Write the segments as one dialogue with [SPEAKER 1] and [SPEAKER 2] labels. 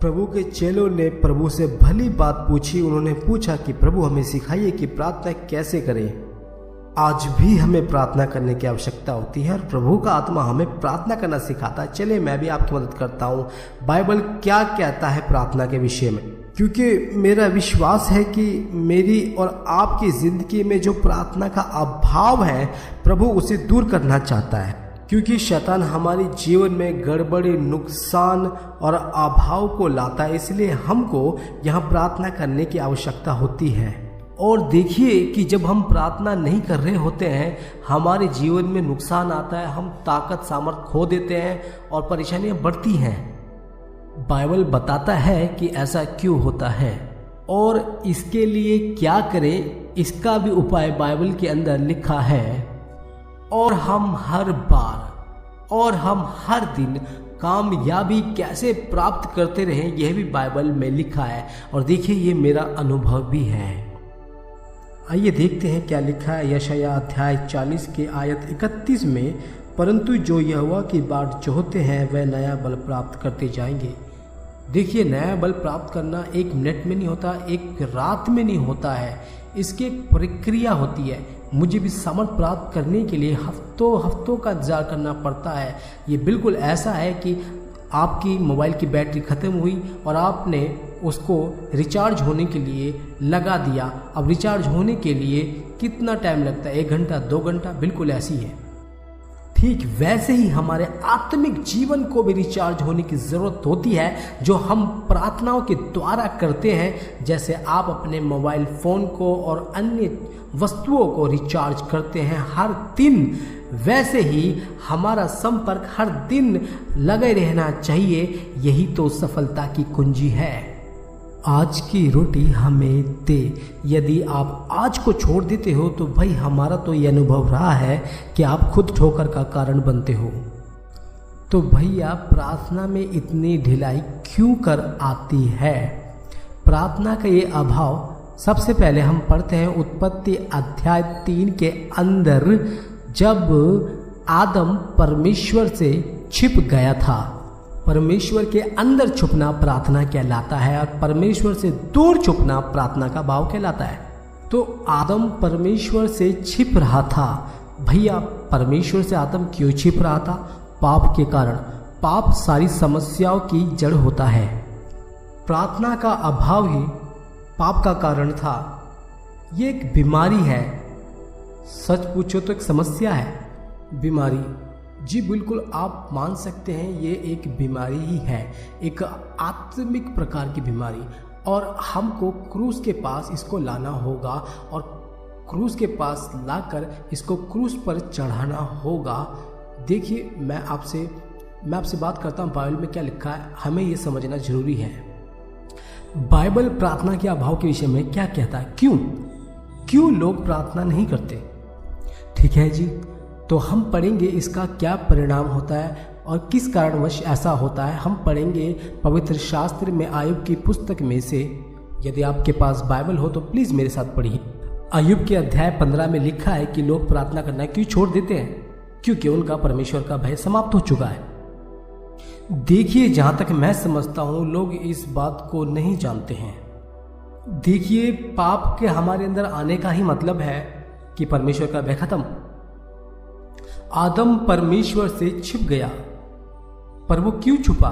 [SPEAKER 1] प्रभु के चेलों ने प्रभु से भली बात पूछी। उन्होंने पूछा कि प्रभु हमें सिखाइए कि प्रार्थना कैसे करें। आज भी हमें प्रार्थना करने की आवश्यकता होती है और प्रभु का आत्मा हमें प्रार्थना करना सिखाता है। चलिए मैं भी आपकी मदद करता हूँ। बाइबल क्या कहता है प्रार्थना के विषय में, क्योंकि मेरा विश्वास है कि मेरी और आपकी ज़िंदगी में जो प्रार्थना का अभाव है प्रभु उसे दूर करना चाहता है, क्योंकि शैतान हमारे जीवन में गड़बड़ी, नुकसान और अभाव को लाता है। इसलिए हमको यहाँ प्रार्थना करने की आवश्यकता होती है। और देखिए कि जब हम प्रार्थना नहीं कर रहे होते हैं हमारे जीवन में नुकसान आता है, हम ताकत सामर्थ्य खो देते हैं और परेशानियाँ बढ़ती हैं। बाइबल बताता है कि ऐसा क्यों होता है और इसके लिए क्या करें, इसका भी उपाय बाइबल के अंदर लिखा है। और हम हर बार और हम हर दिन कामयाबी कैसे प्राप्त करते रहें यह भी बाइबल में लिखा है। और देखिए ये मेरा अनुभव भी है। आइए देखते हैं क्या लिखा है यशायाह अध्याय 40 के आयत 31 में। परंतु जो यहोवा की बाट जोहते हैं वह नया बल प्राप्त करते जाएंगे। देखिए नया बल प्राप्त करना एक मिनट में नहीं होता, एक रात में नहीं होता है, इसकी एक प्रक्रिया होती है। मुझे भी सामर्थ प्राप्त करने के लिए हफ्तों का इंतजार करना पड़ता है। ये बिल्कुल ऐसा है कि आपकी मोबाइल की बैटरी ख़त्म हुई और आपने उसको रिचार्ज होने के लिए लगा दिया। अब रिचार्ज होने के लिए कितना टाइम लगता है, 1 घंटा 2 घंटा, बिल्कुल ऐसी है। ठीक वैसे ही हमारे आत्मिक जीवन को भी रिचार्ज होने की ज़रूरत होती है, जो हम प्रार्थनाओं के द्वारा करते हैं। जैसे आप अपने मोबाइल फ़ोन को और अन्य वस्तुओं को रिचार्ज करते हैं हर दिन, वैसे ही हमारा संपर्क हर दिन लगे रहना चाहिए। यही तो सफलता की कुंजी है। आज की रोटी हमें दे। यदि आप आज को छोड़ देते हो तो भाई हमारा तो ये अनुभव रहा है कि आप खुद ठोकर का कारण बनते हो। तो भैया प्रार्थना में इतनी ढिलाई क्यों कर आती है? प्रार्थना का ये अभाव सबसे पहले हम पढ़ते हैं उत्पत्ति अध्याय 3 के अंदर, जब आदम परमेश्वर से छिप गया था। परमेश्वर के अंदर छुपना प्रार्थना कहलाता है और परमेश्वर से दूर छुपना प्रार्थना का भाव कहलाता है। तो आदम परमेश्वर से छिप रहा था। भैया परमेश्वर से आदम क्यों छिप रहा था? पाप के कारण। पाप सारी समस्याओं की जड़ होता है। प्रार्थना का अभाव ही पाप का कारण था। ये एक बीमारी है, सच पूछो तो एक समस्या है, बीमारी। जी बिल्कुल आप मान सकते हैं ये एक बीमारी ही है, एक आत्मिक प्रकार की बीमारी। और हमको क्रूस के पास इसको लाना होगा और क्रूस के पास लाकर इसको क्रूस पर चढ़ाना होगा। देखिए मैं आपसे बात करता हूँ बाइबल में क्या लिखा है, हमें ये समझना जरूरी है। बाइबल प्रार्थना के अभाव के विषय में क्या कहता है, क्यों लोग प्रार्थना नहीं करते। ठीक है जी, तो हम पढ़ेंगे इसका क्या परिणाम होता है और किस कारणवश ऐसा होता है। हम पढ़ेंगे पवित्र शास्त्र में आयुब की पुस्तक में से। यदि आपके पास बाइबल हो तो प्लीज़ मेरे साथ पढ़िए। आयुब के अध्याय 15 में लिखा है कि लोग प्रार्थना करना क्यों छोड़ देते हैं, क्योंकि उनका परमेश्वर का भय समाप्त हो चुका है। देखिए जहाँ तक मैं समझता हूँ लोग इस बात को नहीं जानते हैं। देखिए पाप के हमारे अंदर आने का ही मतलब है कि परमेश्वर का भय खत्म। आदम परमेश्वर से छिप गया, पर वो क्यों छुपा?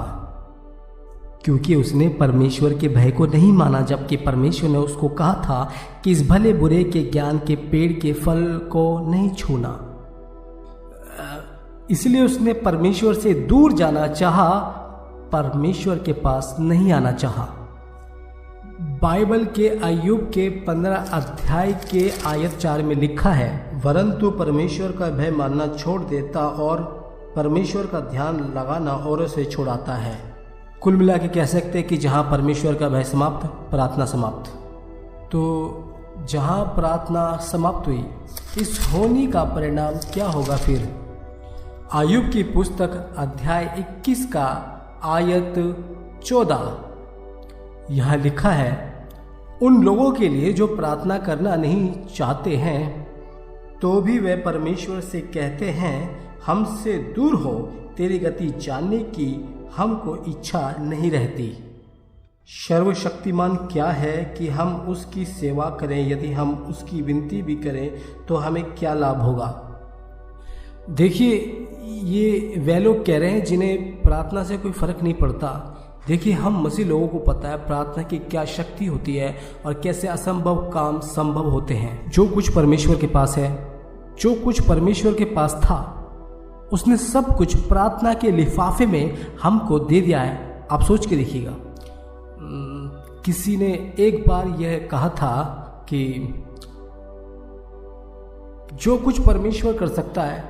[SPEAKER 1] क्योंकि उसने परमेश्वर के भय को नहीं माना, जबकि परमेश्वर ने उसको कहा था कि इस भले बुरे के ज्ञान के पेड़ के फल को नहीं छूना। इसलिए उसने परमेश्वर से दूर जाना चाहा, परमेश्वर के पास नहीं आना चाहा। बाइबल के अय्यूब के 15 अध्याय के आयत 4 में लिखा है, वरंतु परमेश्वर का भय मानना छोड़ देता और परमेश्वर का ध्यान लगाना औरों से छुड़ाता है। कुल मिला के कह सकते हैं कि जहाँ परमेश्वर का भय समाप्त, प्रार्थना समाप्त। तो जहाँ प्रार्थना समाप्त हुई, इस होने का परिणाम क्या होगा फिर? अय्यूब की पुस्तक अध्याय 21 का आयत 14 यहाँ लिखा है, उन लोगों के लिए जो प्रार्थना करना नहीं चाहते हैं तो भी वे परमेश्वर से कहते हैं, हमसे दूर हो, तेरी गति जानने की हमको इच्छा नहीं रहती। सर्वशक्तिमान क्या है कि हम उसकी सेवा करें, यदि हम उसकी विनती भी करें तो हमें क्या लाभ होगा। देखिए, ये वे लोग कह रहे हैं जिन्हें प्रार्थना से कोई फर्क नहीं पड़ता। देखिए, हम मसीह लोगों को पता है प्रार्थना की क्या शक्ति होती है और कैसे असंभव काम संभव होते हैं। जो कुछ परमेश्वर के पास है, जो कुछ परमेश्वर के पास था, उसने सब कुछ प्रार्थना के लिफाफे में हमको दे दिया है। आप सोच के देखिएगा। किसी ने एक बार यह कहा था कि जो कुछ परमेश्वर कर सकता है,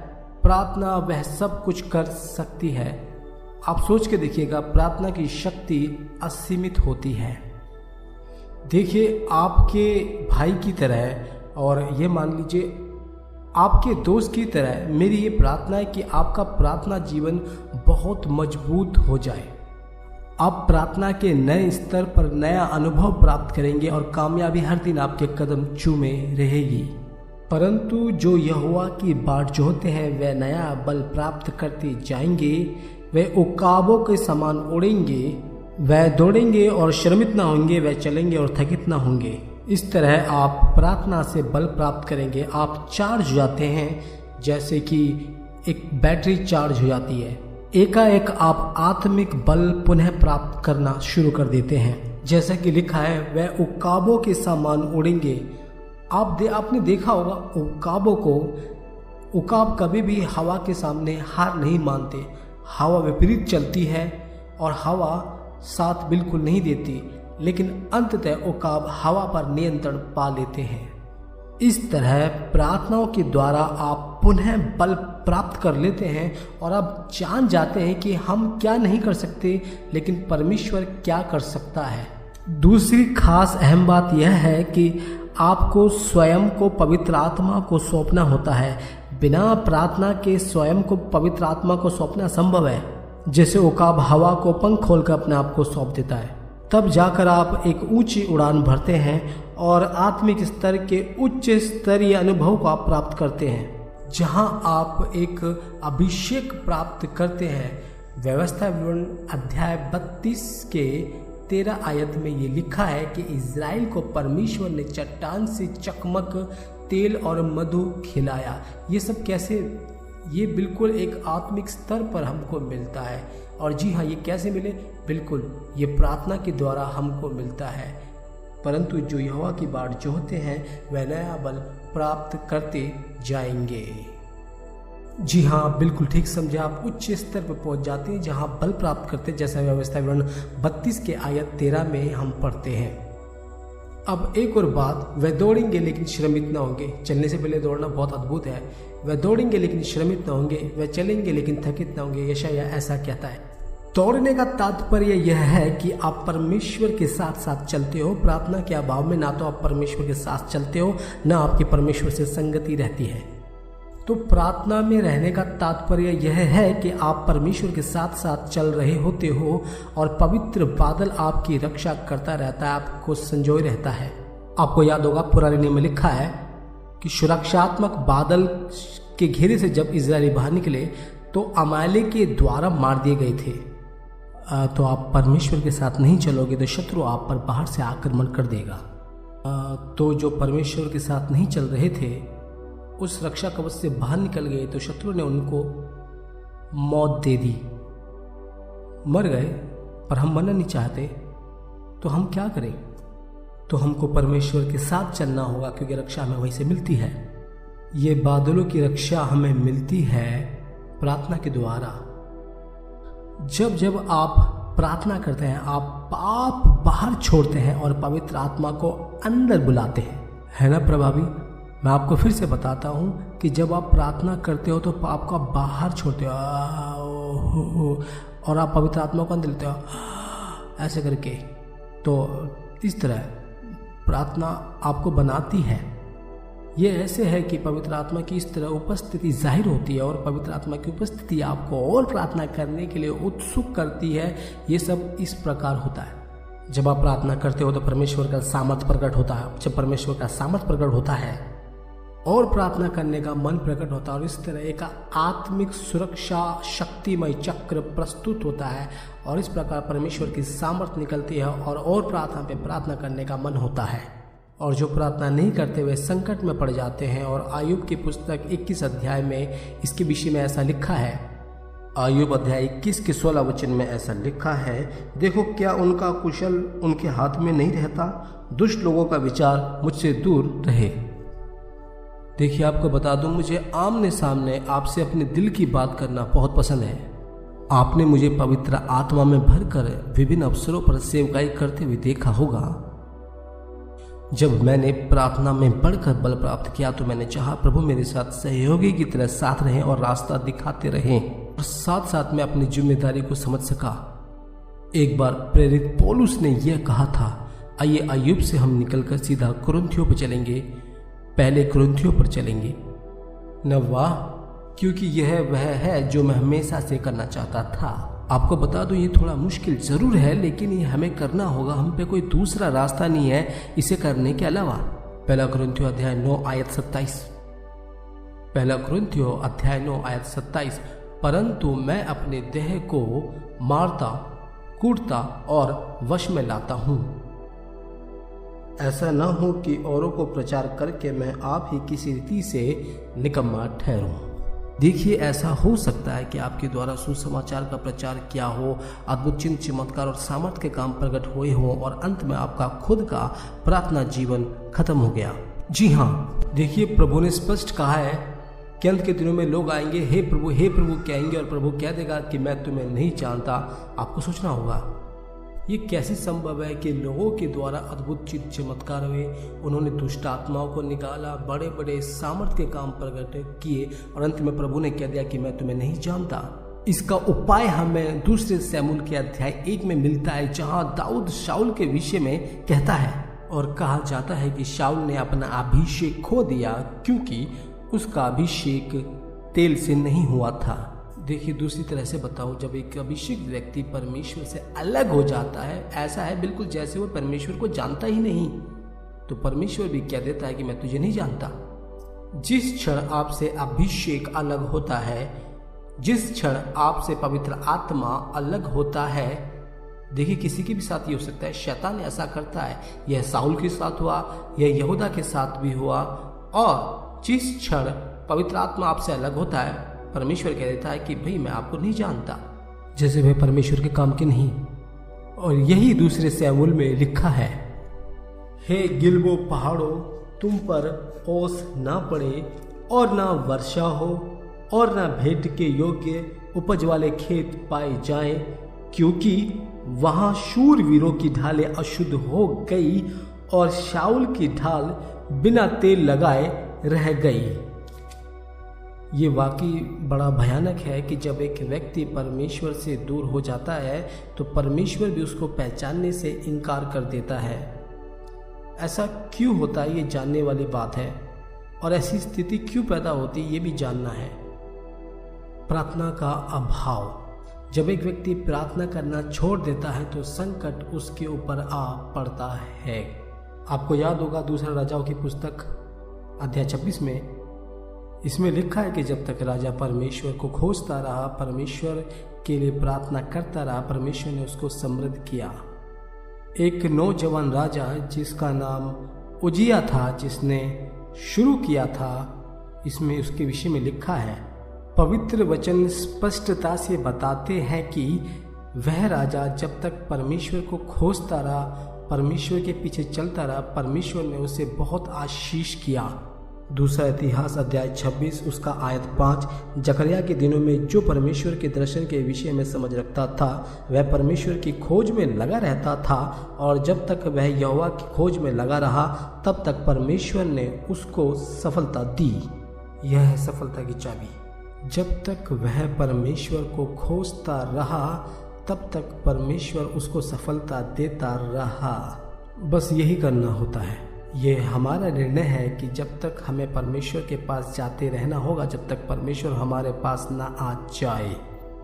[SPEAKER 1] प्रार्थना वह सब कुछ कर सकती है। आप सोच के देखिएगा, प्रार्थना की शक्ति असीमित होती है। देखिए, आपके भाई की तरह और ये मान लीजिए आपके दोस्त की तरह मेरी ये प्रार्थना है कि आपका प्रार्थना जीवन बहुत मजबूत हो जाए। आप प्रार्थना के नए स्तर पर नया अनुभव प्राप्त करेंगे और कामयाबी हर दिन आपके कदम चूमे रहेगी। परंतु जो यहोवा की बाट जोहते हैं वे नया बल प्राप्त करते जाएंगे। वे उकाबों के समान उड़ेंगे, वे दौड़ेंगे और श्रमित ना होंगे, वे चलेंगे और थकित ना होंगे। इस तरह आप प्रार्थना से बल प्राप्त करेंगे। आप चार्ज हो जाते हैं जैसे कि एक बैटरी चार्ज हो जाती है। एकाएक आप आत्मिक बल पुनः प्राप्त करना शुरू कर देते हैं। जैसा कि लिखा है, वह उकाबों के समान उड़ेंगे। आपने देखा होगा उकाबों को। उकाब कभी भी हवा के सामने हार नहीं मानते। हवा विपरीत चलती है और हवा साथ बिल्कुल नहीं देती, लेकिन अंततः उकाब हवा पर नियंत्रण पा लेते हैं। इस तरह प्रार्थनाओं के द्वारा आप पुनः बल प्राप्त कर लेते हैं और आप जान जाते हैं कि हम क्या नहीं कर सकते, लेकिन परमेश्वर क्या कर सकता है। दूसरी खास अहम बात यह है कि आपको स्वयं को पवित्र आत्मा को सौंपना होता है। बिना प्रार्थना के स्वयं को पवित्र आत्मा को सौंपना संभव है। जैसे उकाब हवा को पंख खोलकर अपने आप को सौंप देता है, तब जाकर आप एक ऊंची उड़ान भरते हैं और आत्मिक स्तर के उच्च स्तरीय अनुभव को आप प्राप्त करते हैं, जहां आप एक अभिषेक प्राप्त करते हैं। व्यवस्था विवरण अध्याय 32 के 13 आयत में ये लिखा है कि इज़राइल को परमेश्वर ने चट्टान से चकमक, तेल और मधु खिलाया। ये सब कैसे? ये बिल्कुल एक आत्मिक स्तर पर हमको मिलता है। और जी हाँ, ये कैसे मिले? बिल्कुल ये प्रार्थना के द्वारा हमको मिलता है। परंतु जो यहोवा की बाट जोहते हैं वह नया बल प्राप्त करते जाएंगे। जी हाँ, बिल्कुल ठीक समझे। आप उच्च स्तर पर पहुंच जाते हैं जहां बल प्राप्त करते हैं, जैसा व्यवस्था विवरण 32 के आयत 13 में हम पढ़ते हैं। अब एक और बात, वह दौड़ेंगे लेकिन श्रमित न होंगे। चलने से पहले दौड़ना बहुत अद्भुत है। वह दौड़ेंगे लेकिन श्रमित न होंगे, वह चलेंगे लेकिन थकित न होंगे। यशायाह ऐसा कहता है। दौड़ने का तात्पर्य यह है कि आप परमेश्वर के साथ साथ चलते हो। प्रार्थना के अभाव में ना तो आप परमेश्वर के साथ चलते हो, ना आपकी परमेश्वर से संगति रहती है। तो प्रार्थना में रहने का तात्पर्य यह है कि आप परमेश्वर के साथ साथ चल रहे होते हो और पवित्र बादल आपकी रक्षा करता रहता है, आपको संजोए रहता है। आपको याद होगा पुराने नियम में लिखा है कि सुरक्षात्मक बादल के घेरे से जब इजरायली बाहर निकले तो अमालेक के द्वारा मार दिए गए थे। तो आप परमेश्वर के साथ नहीं चलोगे तो शत्रु आप पर बाहर से आक्रमण कर देगा। तो जो परमेश्वर के साथ नहीं चल रहे थे उस रक्षा कवच से बाहर निकल गए तो शत्रु ने उनको मौत दे दी, मर गए। पर हम मरना नहीं चाहते तो हम क्या करें? तो हमको परमेश्वर के साथ चलना होगा, क्योंकि रक्षा हमें वहीं से मिलती है। ये बादलों की रक्षा हमें मिलती है प्रार्थना के द्वारा। जब जब आप प्रार्थना करते हैं आप पाप बाहर छोड़ते हैं और पवित्र आत्मा को अंदर बुलाते हैं, है ना प्रभावी? मैं आपको फिर से बताता हूँ कि जब आप प्रार्थना करते हो तो पाप को बाहर छोड़ते हो और आप पवित्र आत्मा को अंदर लेते हो ऐसे करके। तो इस तरह प्रार्थना आपको बनाती है। ये ऐसे है कि पवित्र आत्मा की इस तरह उपस्थिति जाहिर होती है और पवित्र आत्मा की उपस्थिति आपको और प्रार्थना करने के लिए उत्सुक करती है। ये सब इस प्रकार होता है। जब आप प्रार्थना करते हो तो परमेश्वर का सामर्थ प्रकट होता है। जब परमेश्वर का सामर्थ प्रकट होता है और प्रार्थना करने का मन प्रकट होता है और इस तरह एक आत्मिक सुरक्षा शक्तिमय चक्र प्रस्तुत होता है और इस प्रकार परमेश्वर की सामर्थ्य निकलती है और प्रार्थना पे प्रार्थना करने का मन होता है। और जो प्रार्थना नहीं करते वे संकट में पड़ जाते हैं। और आयुब की पुस्तक 21 अध्याय में इसके विषय में ऐसा लिखा है। आयुब अध्याय 21 के 16 वचन में ऐसा लिखा है, देखो क्या उनका कुशल उनके हाथ में नहीं रहता, दुष्ट लोगों का विचार मुझसे दूर रहे। देखिए, आपको बता दूं, मुझे आमने सामने आपसे अपने दिल की बात करना बहुत पसंद है। आपने मुझे पवित्र आत्मा में भरकर विभिन्न अवसरों पर सेवकाई करते हुए देखा होगा। जब मैंने प्रार्थना में बढ़कर बल प्राप्त किया तो मैंने चाहा प्रभु मेरे साथ सहयोगी की तरह साथ रहें और रास्ता दिखाते रहें, और साथ साथ मैं अपनी जिम्मेदारी को समझ सका। एक बार प्रेरित पौलुस ने यह कहा था, आइए आयुब से हम निकलकर सीधा कुरिन्थियों पर चलेंगे, पहले कुरिन्थियों पर चलेंगे। न वाह, क्योंकि यह वह है जो मैं हमेशा से करना चाहता था। आपको बता दूं, ये थोड़ा मुश्किल जरूर है, लेकिन ये हमें करना होगा। हम पे कोई दूसरा रास्ता नहीं है इसे करने के अलावा। पहला कुरिन्थियों अध्याय 9 आयत 27। पहला कुरिन्थियों अध्याय 9 आयत 27। परंतु मैं अपने देह को मारता, कूटता और वश में लाता हूँ, ऐसा न हो कि औरों को प्रचार करके मैं आप ही किसी रीति से निकम्मा ठहरूं। देखिए, ऐसा हो सकता है कि आपके द्वारा सुसमाचार का प्रचार किया हो, अद्भुत चिन्ह चमत्कार और सामर्थ्य के काम प्रकट हुए हो और अंत में आपका खुद का प्रार्थना जीवन खत्म हो गया। जी हाँ, देखिए, प्रभु ने स्पष्ट कहा है कि अंत के दिनों में लोग आएंगे, हे प्रभु कहेंगे, और प्रभु कह देगा कि मैं तुम्हें नहीं जानता। आपको सोचना होगा, ये कैसे संभव है कि लोगों के द्वारा अद्भुत चिन्ह चमत्कार हुए, उन्होंने दुष्ट आत्माओं को निकाला, बड़े बड़े सामर्थ्य के काम प्रकट किए और अंत में प्रभु ने कह दिया कि मैं तुम्हें नहीं जानता। इसका उपाय हमें दूसरे शमूएल के अध्याय 1 में मिलता है, जहां दाऊद शाऊल के विषय में कहता है और कहा जाता है कि शाऊल ने अपना अभिषेक खो दिया क्योंकि उसका अभिषेक तेल से नहीं हुआ था। देखिए, दूसरी तरह से बताऊं, जब एक अभिषिक्त व्यक्ति परमेश्वर से अलग हो जाता है, ऐसा है बिल्कुल जैसे वो परमेश्वर को जानता ही नहीं, तो परमेश्वर भी कह देता है कि मैं तुझे नहीं जानता। जिस क्षण आपसे अभिषेक अलग होता है, जिस क्षण आपसे पवित्र आत्मा अलग होता है, देखिए किसी के भी साथ ये हो सकता है। शैतान ऐसा करता है, यह साउल के साथ हुआ, यह यहूदा के साथ भी हुआ। और जिस क्षण पवित्र आत्मा आपसे अलग होता है, परमेश्वर कह देता है कि भाई मैं आपको नहीं जानता, जैसे वह परमेश्वर के काम के नहीं। और यही दूसरे शमूएल में लिखा है, हे गिलबो पहाड़ों, तुम पर ओस ना पड़े और ना वर्षा हो और ना भेंट के योग्य उपज वाले खेत पाए जाएं, क्योंकि वहां शूरवीरों की ढालें अशुद्ध हो गई और शाऊल की ढाल बिना तेल लगाए रह गई। ये वाकई बड़ा भयानक है कि जब एक व्यक्ति परमेश्वर से दूर हो जाता है तो परमेश्वर भी उसको पहचानने से इनकार कर देता है। ऐसा क्यों होता है, ये जानने वाली बात है, और ऐसी स्थिति क्यों पैदा होती है ये भी जानना है। प्रार्थना का अभाव। जब एक व्यक्ति प्रार्थना करना छोड़ देता है तो संकट उसके ऊपर आ पड़ता है। आपको याद होगा दूसरा राजाओं की पुस्तक अध्याय 26 में इसमें लिखा है कि जब तक राजा परमेश्वर को खोजता रहा, परमेश्वर के लिए प्रार्थना करता रहा, परमेश्वर ने उसको समृद्ध किया। एक नौजवान राजा जिसका नाम उजिया था, जिसने शुरू किया था, इसमें उसके विषय में लिखा है, पवित्र वचन स्पष्टता से बताते हैं कि वह राजा जब तक परमेश्वर को खोजता रहा, परमेश्वर के पीछे चलता रहा, परमेश्वर ने उसे बहुत आशीष किया। दूसरा इतिहास अध्याय 26 उसका आयत 5। जकरिया के दिनों में जो परमेश्वर के दर्शन के विषय में समझ रखता था वह परमेश्वर की खोज में लगा रहता था, और जब तक वह यहोवा की खोज में लगा रहा तब तक परमेश्वर ने उसको सफलता दी। यह है सफलता की चाबी। जब तक वह परमेश्वर को खोजता रहा तब तक परमेश्वर उसको सफलता देता रहा। बस यही करना होता है। ये हमारा निर्णय है कि जब तक हमें परमेश्वर के पास जाते रहना होगा, जब तक परमेश्वर हमारे पास ना आ जाए।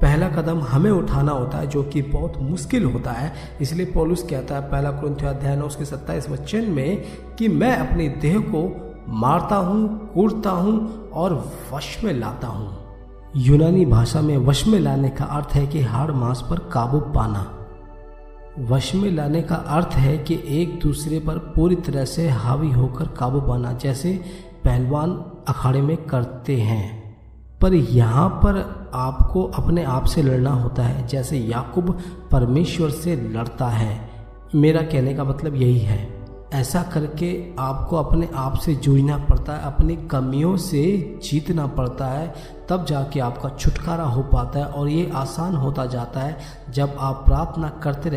[SPEAKER 1] पहला कदम हमें उठाना होता है, जो कि बहुत मुश्किल होता है। इसलिए पौलुस कहता है पहला कुरिन्थियों अध्याय 9 उसके 27 वचन में कि मैं अपने देह को मारता हूँ, कूटता हूँ और वश में लाता हूँ। यूनानी भाषा में वश में लाने का अर्थ है कि हाड़ मांस पर काबू पाना। वश में लाने का अर्थ है कि एक दूसरे पर पूरी तरह से हावी होकर काबू पाना, जैसे पहलवान अखाड़े में करते हैं। पर यहाँ पर आपको अपने आप से लड़ना होता है, जैसे याकूब परमेश्वर से लड़ता है। मेरा कहने का मतलब यही है। ऐसा करके आपको अपने आप से जूझना पड़ता है, अपनी कमियों से जीतना पड़ता है, तब जाके आपका छुटकारा हो पाता है। और ये आसान होता जाता है जब आप प्रार्थना करते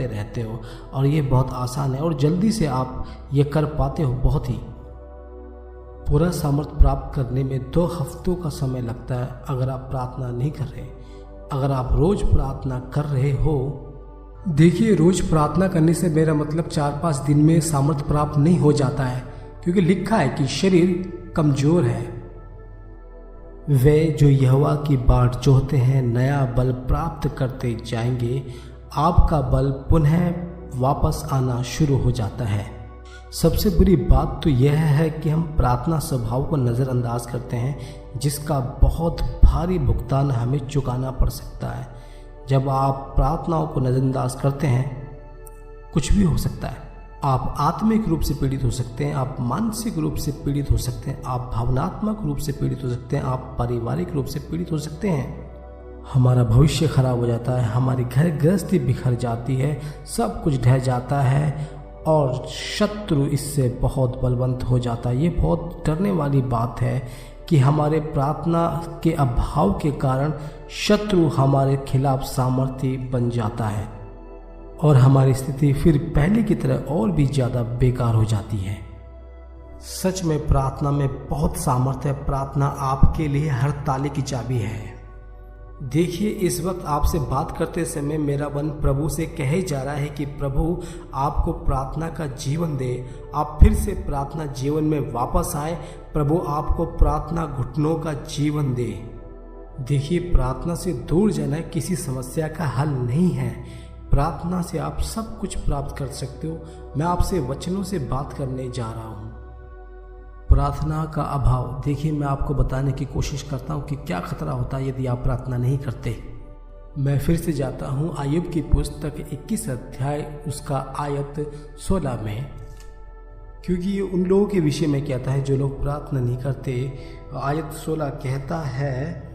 [SPEAKER 1] रहते हो। और ये बहुत आसान है और जल्दी से आप ये कर पाते हो। बहुत ही पूरा सामर्थ्य प्राप्त करने में 2 हफ्तों का समय लगता है अगर आप प्रार्थना नहीं कर रहे। अगर आप रोज प्रार्थना कर रहे हो, देखिए रोज प्रार्थना करने से मेरा मतलब 4-5 दिन में सामर्थ्य प्राप्त नहीं हो जाता है, क्योंकि लिखा है कि शरीर कमजोर है। वे जो यहोवा की बाट जोहते हैं नया बल प्राप्त करते जाएंगे। आपका बल पुनः वापस आना शुरू हो जाता है। सबसे बुरी बात तो यह है कि हम प्रार्थना स्वभाव को नज़रअंदाज करते हैं, जिसका बहुत भारी भुगतान हमें चुकाना पड़ सकता है। जब आप प्रार्थनाओं को नज़रअंदाज करते हैं, कुछ भी हो सकता है। आप आत्मिक रूप से पीड़ित हो सकते हैं, आप मानसिक रूप से पीड़ित हो सकते हैं, आप भावनात्मक रूप से पीड़ित हो सकते हैं, आप पारिवारिक रूप से पीड़ित हो सकते हैं। हमारा भविष्य खराब हो जाता है, हमारी घर गृहस्थी बिखर जाती है, सब कुछ ढह जाता है और शत्रु इससे बहुत बलवंत हो जाता है। ये बहुत डरने वाली बात है कि हमारे प्रार्थना के अभाव के कारण शत्रु हमारे खिलाफ सामर्थ्य बन जाता है और हमारी स्थिति फिर पहले की तरह और भी ज़्यादा बेकार हो जाती है। सच में प्रार्थना में बहुत सामर्थ्य है। प्रार्थना आपके लिए हर ताले की चाबी है। देखिए, इस वक्त आपसे बात करते समय मेरा मन प्रभु से कहे जा रहा है कि प्रभु आपको प्रार्थना का जीवन दे। आप फिर से प्रार्थना जीवन में वापस आए। प्रभु आपको प्रार्थना घुटनों का जीवन दे। देखिए, प्रार्थना से दूर जाना किसी समस्या का हल नहीं है। प्रार्थना से आप सब कुछ प्राप्त कर सकते हो। मैं आपसे वचनों से बात करने जा रहा हूँ। प्रार्थना का अभाव। देखिए, मैं आपको बताने की कोशिश करता हूँ कि क्या खतरा होता है यदि आप प्रार्थना नहीं करते। मैं फिर से जाता हूँ आयुब की पुस्तक 21 अध्याय उसका आयत 16 में, क्योंकि ये उन लोगों के विषय में कहता है जो लोग प्रार्थना नहीं करते। आयत 16 कहता है,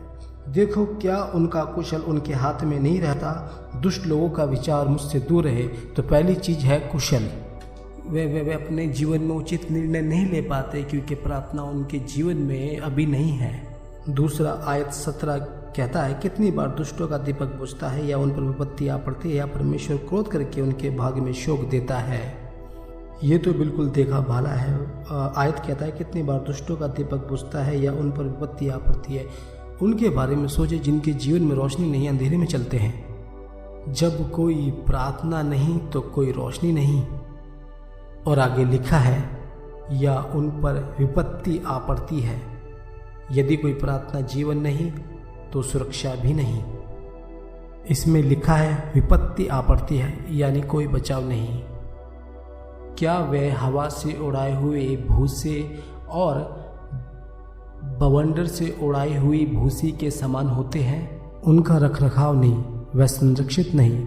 [SPEAKER 1] देखो क्या उनका कुशल उनके हाथ में नहीं रहता। दुष्ट लोगों का विचार मुझसे दूर रहे। तो पहली चीज है कुशल। वे अपने जीवन में उचित निर्णय नहीं ले पाते क्योंकि प्रार्थना उनके जीवन में अभी नहीं है। दूसरा, आयत 17 कहता है, कितनी बार दुष्टों का दीपक बुझता है या उन पर विपत्ति आ पड़ती है या परमेश्वर क्रोध करके उनके भाग्य में शोक देता है। ये तो बिल्कुल देखा भाला है। आयत कहता है, कितनी बार दुष्टों का दीपक बुझता है या उन पर विपत्ति आ पड़ती है। उनके बारे में सोचे जिनके जीवन में रोशनी नहीं, अंधेरे में चलते हैं। जब कोई प्रार्थना नहीं तो कोई रोशनी नहीं। और आगे लिखा है, या उन पर विपत्ति आ पड़ती है। यदि कोई प्रार्थना जीवन नहीं तो सुरक्षा भी नहीं। इसमें लिखा है विपत्ति आ पड़ती है, यानी कोई बचाव नहीं। क्या वे हवा से उड़ाए हुए भूसे और बवंडर से उड़ाई हुई भूसी के समान होते हैं? उनका रखरखाव नहीं, वह संरक्षित नहीं।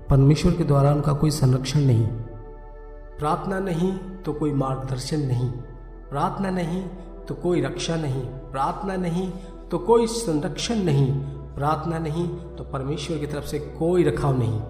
[SPEAKER 1] परमेश्वर के द्वारा उनका कोई संरक्षण नहीं। प्रार्थना नहीं तो कोई मार्गदर्शन नहीं। प्रार्थना नहीं तो कोई रक्षा नहीं। प्रार्थना नहीं तो कोई संरक्षण नहीं। प्रार्थना नहीं तो परमेश्वर की तरफ से कोई रखाव नहीं।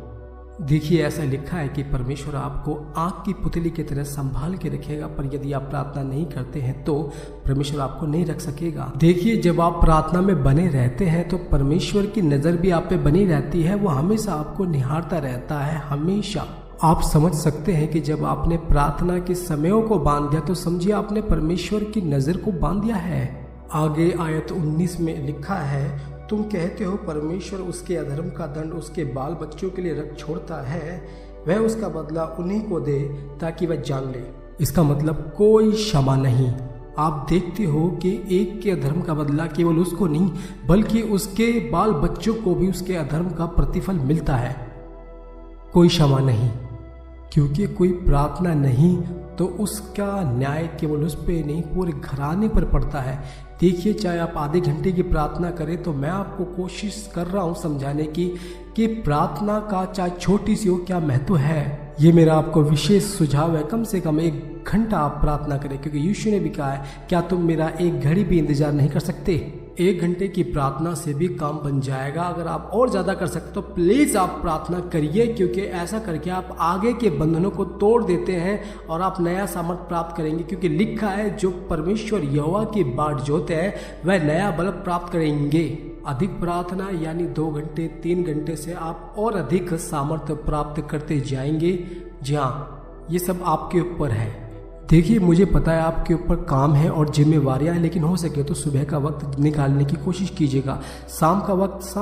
[SPEAKER 1] देखिए, ऐसा लिखा है कि परमेश्वर आपको आग की पुतली की तरह संभाल के रखेगा, पर यदि आप प्रार्थना नहीं करते हैं तो परमेश्वर आपको नहीं रख सकेगा। देखिए, जब आप प्रार्थना में बने रहते हैं तो परमेश्वर की नज़र भी आप पे बनी रहती है। वो हमेशा आपको निहारता रहता है, हमेशा। आप समझ सकते हैं कि जब आपने प्रार्थना के समयों को बांध दिया तो समझिए आपने परमेश्वर की नज़र को बांध दिया है। आगे आयत 19 में लिखा है, तुम कहते हो परमेश्वर उसके अधर्म का दंड उसके बाल बच्चों के लिए रख छोड़ता है, वह उसका बदला उन्हीं को दे ताकि वह जान ले। इसका मतलब कोई क्षमा नहीं। आप देखते हो कि एक के अधर्म का बदला केवल उसको नहीं बल्कि उसके बाल बच्चों को भी उसके अधर्म का प्रतिफल मिलता है। कोई क्षमा नहीं, क्योंकि कोई प्रार्थना नहीं तो उसका न्याय केवल उस पे नहीं पूरे घराने पर पड़ता है। देखिए, चाहे आप आधे घंटे की प्रार्थना करें, तो मैं आपको कोशिश कर रहा हूँ समझाने की कि प्रार्थना का चाहे छोटी सी हो क्या महत्व है। ये मेरा आपको विशेष सुझाव है, कम से कम 1 घंटा आप प्रार्थना करें, क्योंकि यीशु ने भी कहा है, क्या तुम मेरा 1 घड़ी भी इंतजार नहीं कर सकते? 1 घंटे की प्रार्थना से भी काम बन जाएगा। अगर आप और ज़्यादा कर सकते तो प्लीज़ आप प्रार्थना करिए, क्योंकि ऐसा करके आप आगे के बंधनों को तोड़ देते हैं और आप नया सामर्थ प्राप्त करेंगे। क्योंकि लिखा है, जो परमेश्वर यहोवा की बाट जोते हैं वह नया बल प्राप्त करेंगे। अधिक प्रार्थना यानी 2 घंटे 3 घंटे से आप और अधिक सामर्थ्य प्राप्त करते जाएंगे। जी हाँ, ये सब आपके ऊपर है। देखिए, मुझे पता है आपके ऊपर काम है और जिम्मेवारियां हैं, लेकिन हो सके तो सुबह का वक्त निकालने की कोशिश कीजिएगा। शाम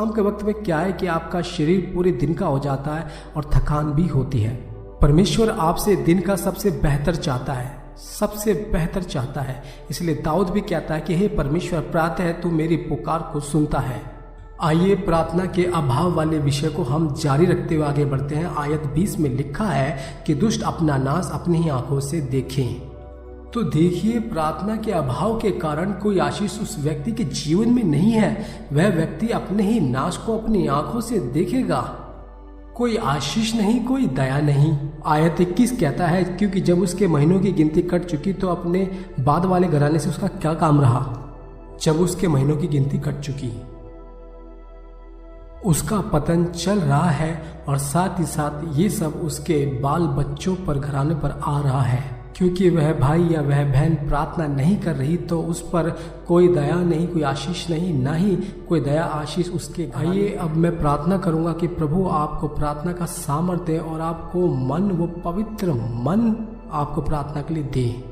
[SPEAKER 1] के वक्त में क्या है कि आपका शरीर पूरे दिन का हो जाता है और थकान भी होती है। परमेश्वर आपसे दिन का सबसे बेहतर चाहता है, सबसे बेहतर चाहता है। इसलिए दाऊद भी कहता है कि हे परमेश्वर, प्रातः तू मेरी पुकार को सुनता है। आइए प्रार्थना के अभाव वाले विषय को हम जारी रखते हुए आगे बढ़ते हैं। आयत 20 में लिखा है कि दुष्ट अपना नाश अपनी ही आंखों से देखें। तो देखिए, प्रार्थना के अभाव के कारण कोई आशीष उस व्यक्ति के जीवन में नहीं है। वह व्यक्ति अपने ही नाश को अपनी आंखों से देखेगा। कोई आशीष नहीं, कोई दया नहीं। आयत 21 कहता है, क्योंकि जब उसके महीनों की गिनती कट चुकी तो अपने बाद वाले घराने से उसका क्या काम रहा। जब उसके महीनों की गिनती कट चुकी, उसका पतन चल रहा है और साथ ही साथ ये सब उसके बाल बच्चों पर, घराने पर आ रहा है। क्योंकि वह भाई या वह बहन प्रार्थना नहीं कर रही तो उस पर कोई दया नहीं, कोई आशीष नहीं, ना ही कोई दया आशीष उसके। आइए अब मैं प्रार्थना करूंगा कि प्रभु आपको प्रार्थना का सामर्थ्य और आपको मन, वो पवित्र मन आपको प्रार्थना के लिए दे।